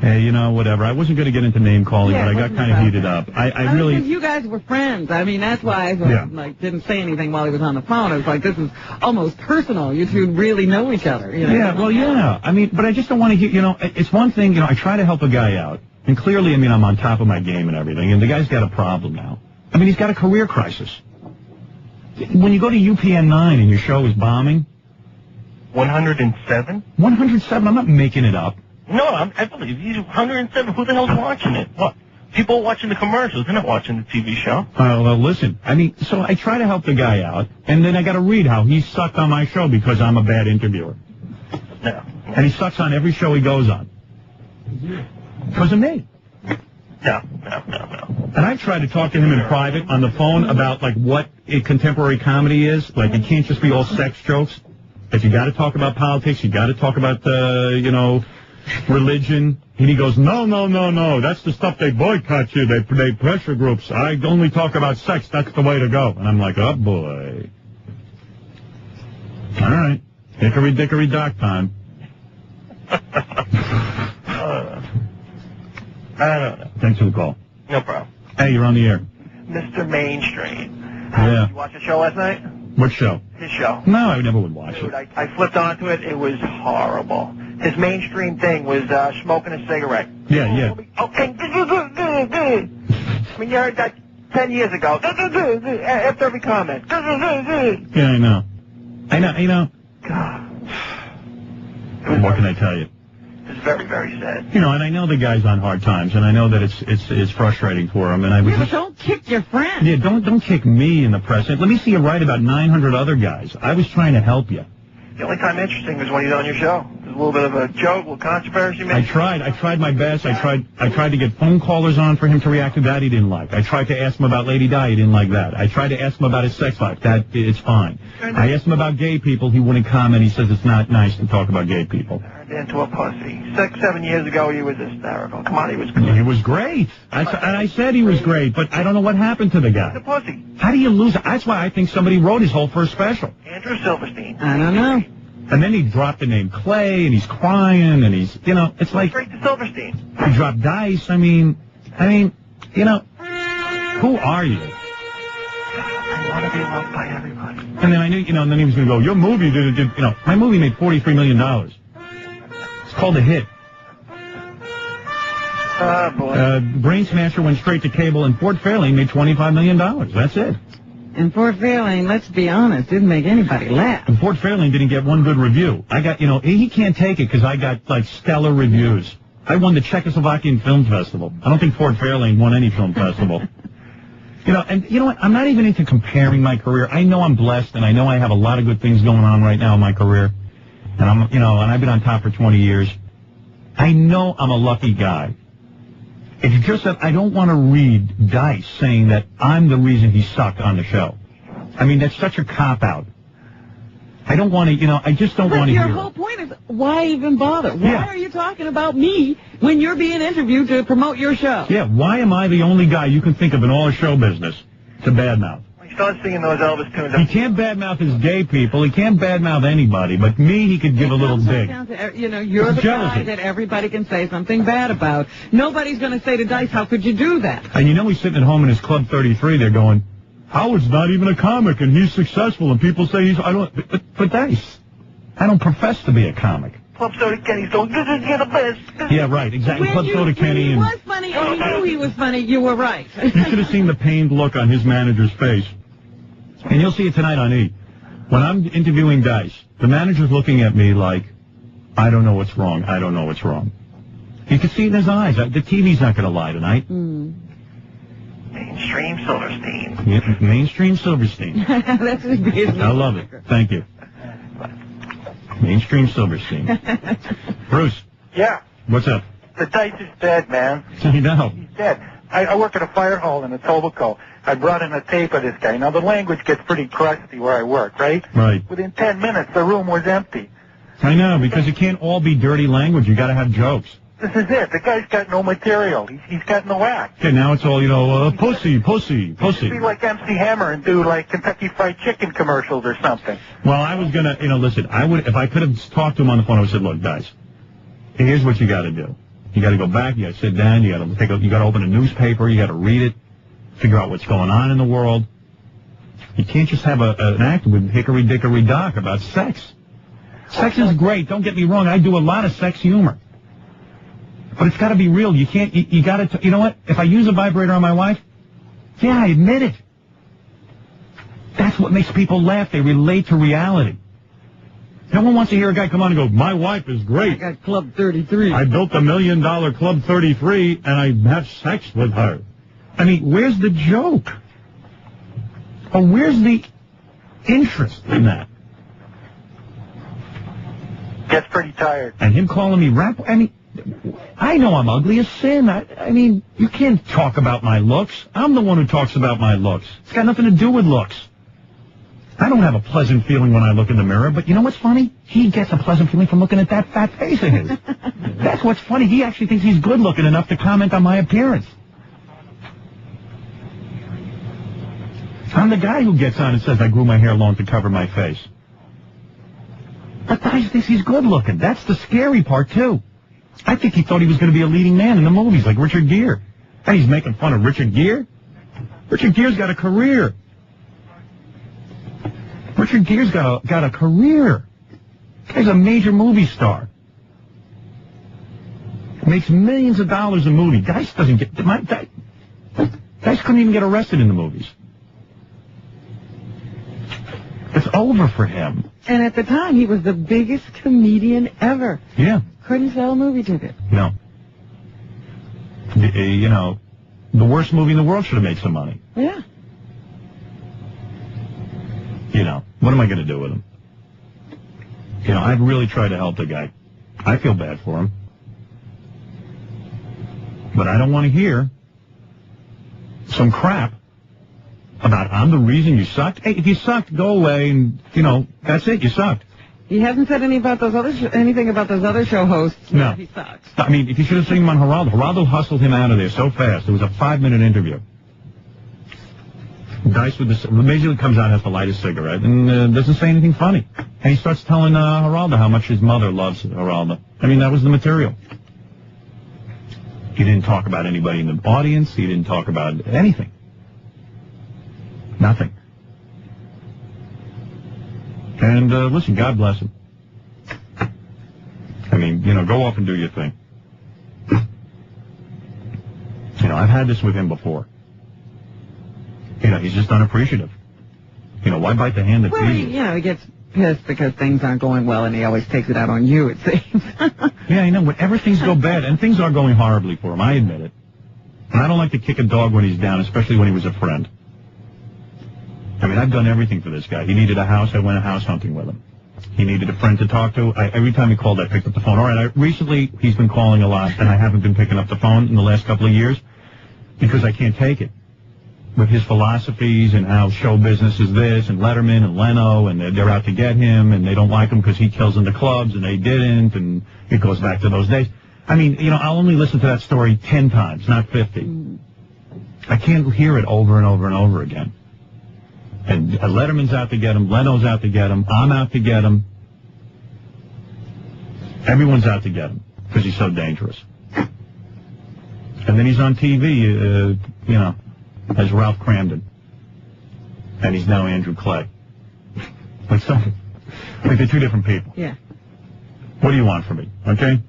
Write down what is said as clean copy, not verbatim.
Hey, you know, whatever. I wasn't going to get into name calling, but I got kind of heated up. I really... Because you guys were friends. I mean, that's why I didn't say anything while he was on the phone. It was like, this is almost personal. You two really know each other. You know? Yeah, well, yeah. I mean, but I just don't want to hear, you know, it's one thing, you know, I try to help a guy out. And clearly, I mean, I'm on top of my game and everything. And the guy's got a problem now. I mean, he's got a career crisis. When you go to UPN 9 and your show is bombing... 107? 107? I'm not making it up. No, I believe he's 107. Who the hell's watching it? What? People are watching the commercials. They're not watching the TV show. Well, listen. I mean, so I try to help the guy out, and then I got to read how he sucked on my show because I'm a bad interviewer. No. And he sucks on every show he goes on. Because of me. No. And I tried to talk to him in private on the phone about, like, what contemporary comedy is. Like, it can't just be all sex jokes. If you got to talk about politics, you got to talk about, you know... religion, and he goes, no, that's the stuff they boycott you, they pressure groups, I only talk about sex, that's the way to go. And I'm like, oh boy. Alright, hickory dickory dock time. I don't know. Thanks for the call. No problem. Hey, you're on the air. Mr. Mainstream. Yeah. Did you watch the show last night? What show? His show. No, I never would watch Dude, it. I flipped onto it. It was horrible. His mainstream thing was smoking a cigarette. Yeah. Okay. I mean, you heard that 10 years ago. After every comment. Yeah, I know. God. What can I tell you? It's very, very sad. You know, and I know the guy's on hard times, and I know that it's frustrating for him. And I was but don't kick your friend. Yeah, don't kick me in the press. Let me see you write about 900 other guys. I was trying to help you. The only time interesting was when he's on your show. There's a little bit of a joke, a little controversy. I tried my best. I tried to get phone callers on for him to react to that. He didn't like. I tried to ask him about Lady Di. He didn't like that. I tried to ask him about his sex life. It's fine. I asked him about gay people. He wouldn't comment. He says it's not nice to talk about gay people. Turned into a pussy. 6-7 years ago, he was hysterical. Come on, he was great. He was great. I said he was great, but I don't know what happened to the guy. He's a pussy. How do you lose it? That's why I think somebody wrote his whole first special. Andrew Silverstein. I don't know. And then he dropped the name Clay, and he's crying, and he's, you know, it's like... Straight to Silverstein. He dropped Dice. I mean, you know, who are you? I want to be loved by everybody. And then I knew, you know, and then he was going to go, your movie did, you know, my movie made $43 million. It's called a hit. Oh, boy. Brain Smasher went straight to cable, and Fort Fairlane made $25 million. That's it. And Fort Fairlane, let's be honest, didn't make anybody laugh. And Fort Fairlane didn't get one good review. I got, you know, he can't take it because I got, like, stellar reviews. I won the Czechoslovakian Film Festival. I don't think Fort Fairlane won any film festival. You know, and you know what? I'm not even into comparing my career. I know I'm blessed, and I know I have a lot of good things going on right now in my career. And I'm, you know, and I've been on top for 20 years. I know I'm a lucky guy. It's just that I don't want to read Dice saying that I'm the reason he sucked on the show. I mean, that's such a cop-out. I don't want to, you know, I just don't want to hear it. But your whole point is, why even bother? Why are you talking about me when you're being interviewed to promote your show? Yeah, why am I the only guy you can think of in all of show business to badmouth? He starts singing those Elvis tunes. He can't badmouth his gay people. He can't badmouth anybody. But me, he could give a little dig. You know, you're the guy that everybody can say something bad about. Nobody's going to say to Dice, how could you do that? And you know he's sitting at home in his Club 33. They're going, Howard's not even a comic, and he's successful, and people say he's... But Dice, I don't profess to be a comic. Club Soda Kenny's going, you're the best. Yeah, right, exactly. Club Soda Kenny. When he was funny and you knew he was funny, you were right. You should have seen the pained look on his manager's face. And you'll see it tonight on E! When I'm interviewing Dice, the manager's looking at me like, I don't know what's wrong. I don't know what's wrong. You can see it in his eyes. The TV's not going to lie tonight. Mainstream Silverstein. Yeah, Mainstream Silverstein. That's his business. I love it. Thank you. Mainstream Silverstein. Bruce. Yeah. What's up? The Dice is dead, man. I know. He's dead. I work at a fire hall in Etobicoke. I brought in a tape of this guy. Now, the language gets pretty crusty where I work, right? Right. Within 10 minutes, the room was empty. I know, because it can't all be dirty language. You got to have jokes. This is it. The guy's got no material. He's got no act. Okay, now it's all, you know, pussy. Be like MC Hammer and do, like, Kentucky Fried Chicken commercials or something. Well, I was going to, listen, if I could have talked to him on the phone, I would have said, look, guys, here's what you got to do. You got to go back. You got to sit down. You got to open a newspaper. You got to read it, figure out what's going on in the world. You can't just have an act with hickory dickory dock about sex. Sex is great. Don't get me wrong. I do a lot of sex humor, but it's got to be real. You can't. You got to. You know what? If I use a vibrator on my wife, yeah, I admit it. That's what makes people laugh. They relate to reality. No one wants to hear a guy come on and go, my wife is great. I got Club 33. I built $1 million Club 33, and I have sex with her. I mean, where's the joke? Or where's the interest in that? Gets pretty tired. And him calling me rap, I mean, I know I'm ugly as sin. I mean, you can't talk about my looks. I'm the one who talks about my looks. It's got nothing to do with looks. I don't have a pleasant feeling when I look in the mirror, but you know what's funny? He gets a pleasant feeling from looking at that fat face of his. That's what's funny. He actually thinks he's good looking enough to comment on my appearance. I'm the guy who gets on and says I grew my hair long to cover my face. But guy thinks he's good looking. That's the scary part, too. I think he thought he was going to be a leading man in the movies, like Richard Gere. Hey, he's making fun of Richard Gere? Richard Gere's got a career. Richard Gere's got a career. He's a major movie star. Makes millions of dollars a movie. Dice doesn't get... Dice couldn't even get arrested in the movies. It's over for him. And at the time, he was the biggest comedian ever. Yeah. Couldn't sell a movie ticket. No. You know, the worst movie in the world should have made some money. Yeah. You know, what am I going to do with him? You know, I've really tried to help the guy. I feel bad for him. But I don't want to hear some crap about I'm the reason you sucked. Hey, if you sucked, go away and, you know, that's it. You sucked. He hasn't said anything about those other show hosts. No. He sucks. I mean, if you should have seen him on Geraldo. Geraldo hustled him out of there so fast. It was a 5-minute interview. Dice basically comes out, has to light a cigarette, and doesn't say anything funny. And he starts telling Geraldo how much his mother loves Geraldo. I mean, that was the material. He didn't talk about anybody in the audience. He didn't talk about anything. Nothing. And listen, God bless him. I mean, you know, go off and do your thing. You know, I've had this with him before. You know, he's just unappreciative. You know, why bite the hand that feeds you? He gets pissed because things aren't going well, and he always takes it out on you, it seems. Yeah, I know. Whenever things go bad, and things are going horribly for him, I admit it. And I don't like to kick a dog when he's down, especially when he was a friend. I mean, I've done everything for this guy. He needed a house, I went house hunting with him. He needed a friend to talk to. Every time he called, I picked up the phone. All right, recently, he's been calling a lot, and I haven't been picking up the phone in the last couple of years because I can't take it. With his philosophies and how show business is this, and Letterman and Leno, and they're out to get him, and they don't like him because he kills in the clubs, and they didn't, and it goes back to those days. I mean, you know, I'll only listen to that story 10 times, not 50. I can't hear it over and over and over again. And Letterman's out to get him, Leno's out to get him, I'm out to get him. Everyone's out to get him because he's so dangerous. And then he's on TV, you know, as Ralph Cramden. And he's now Andrew Clay. Like they're two different people. Yeah. What do you want from me, okay?